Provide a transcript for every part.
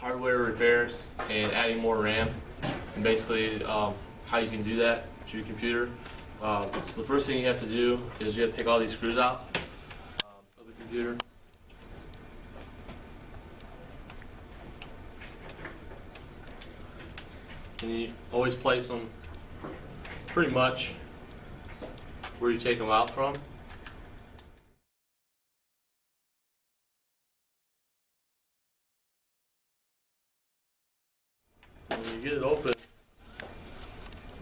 hardware repairs and adding more RAM, and basically how you can do that to your computer. So the first thing you have to do is you have to take all these screws out of the computer. And you always place them pretty much where you take them out from. When you get it open,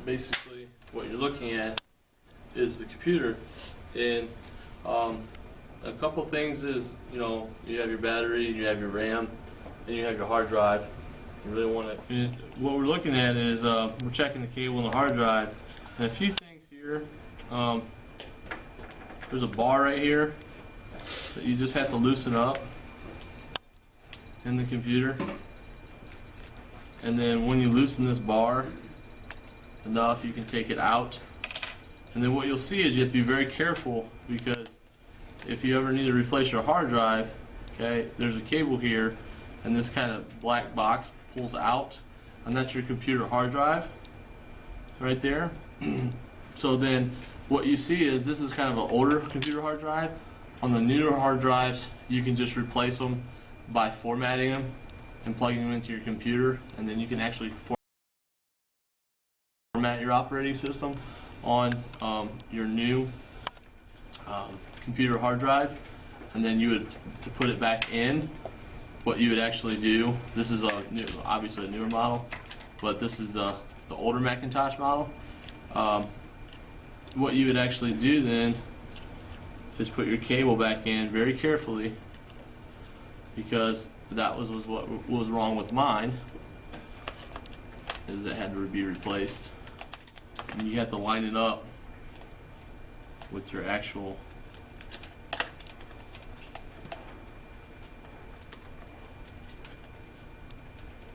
basically what you're looking at is the computer, and a couple things is, you have your battery, you have your RAM, and you have your hard drive. You really want to. What we're looking at is we're checking the cable in the hard drive, and a few things here. There's a bar right here that you just have to loosen up in the computer, and then when you loosen this bar enough, you can take it out. And then what you'll see is you have to be very careful, because if you ever need to replace your hard drive, okay, there's a cable here, and this kind of black box pulls out, and that's your computer hard drive right there. So then what you see is this is kind of an older computer hard drive. On the newer hard drives, you can just replace them by formatting them and plugging them into your computer, and then you can actually format your operating system on your new computer hard drive. And then you would, to put it back in, what you would actually do, this is obviously a newer model, but this is the older Macintosh model. What you would actually do then is put your cable back in very carefully, because that was what was wrong with mine, is it had to be replaced. And you have to line it up with your actual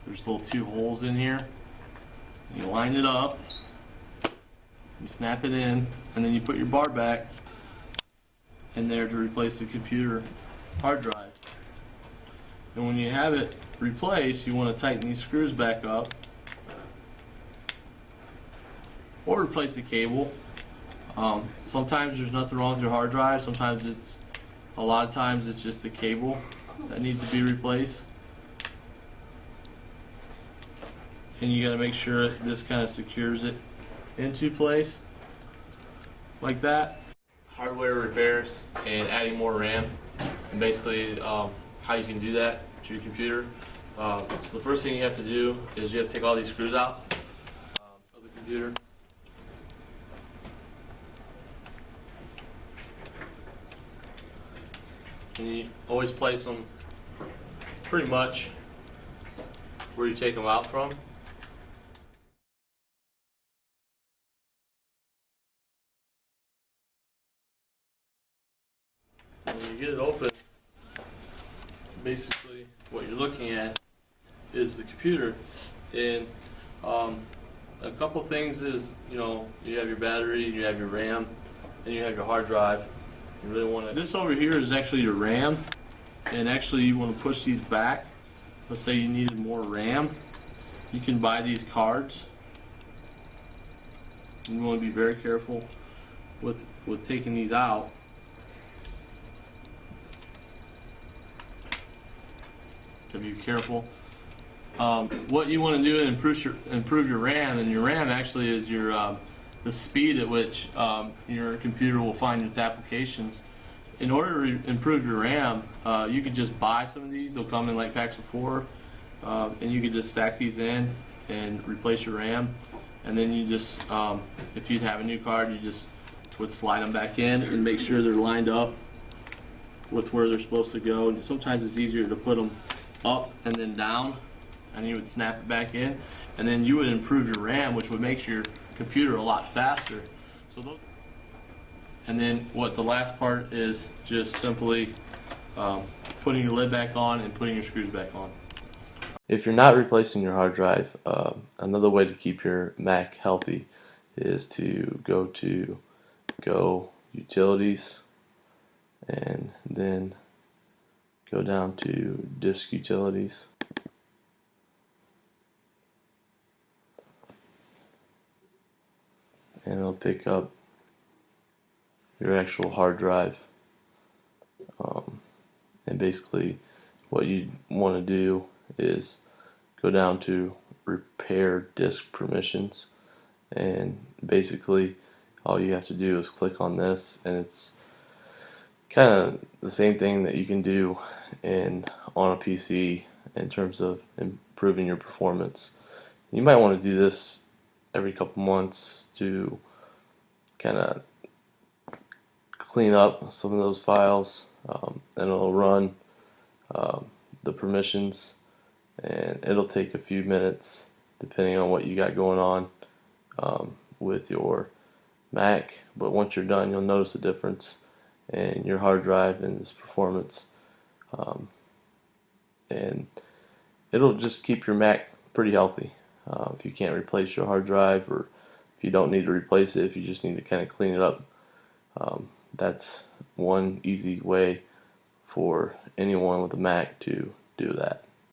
there's little two holes in here. You line it up, you snap it in, and then you put your bar back in there to replace the computer hard drive. And when you have it replaced, you want to tighten these screws back up, or replace the cable. Sometimes there's nothing wrong with your hard drive. Sometimes a lot of times it's just the cable that needs to be replaced. And you got to make sure this kind of secures it into place like that. Hardware repairs and adding more RAM, and basically how you can do that to your computer. So the first thing you have to do is you have to take all these screws out of the computer. And you always place them pretty much where you take them out from. When you get it open, basically what you're looking at is the computer, and a couple things is, you have your battery, you have your RAM, and you have your hard drive. You really want to. This over here is actually your RAM, and actually you want to push these back. Let's say you needed more RAM, you can buy these cards. You want to be very careful with taking these out. To be careful. What you want to do to improve your RAM, and your RAM actually is your the speed at which your computer will find its applications. In order to improve your RAM, you could just buy some of these. They'll come in like packs of 4, and you could just stack these in and replace your RAM. And then you just, if you'd have a new card, you just would slide them back in and make sure they're lined up with where they're supposed to go. And sometimes it's easier to put them up and then down, and you would snap it back in, and then you would improve your RAM, which would make your computer a lot faster. So and then what the last part is just simply putting your lid back on and putting your screws back on. If you're not replacing your hard drive, another way to keep your Mac healthy is to go to Utilities, and then go down to Disk Utilities, and it'll pick up your actual hard drive. And basically what you want to do is go down to repair disk permissions, and basically all you have to do is click on this, and it's kind of the same thing that you can do on a PC in terms of improving your performance. You might want to do this every couple months to kind of clean up some of those files, and it'll run the permissions, and it'll take a few minutes depending on what you got going on with your Mac. But once you're done, you'll notice a difference in your hard drive and its performance, and it'll just keep your Mac pretty healthy. If you can't replace your hard drive, or if you don't need to replace it, if you just need to kind of clean it up, that's one easy way for anyone with a Mac to do that.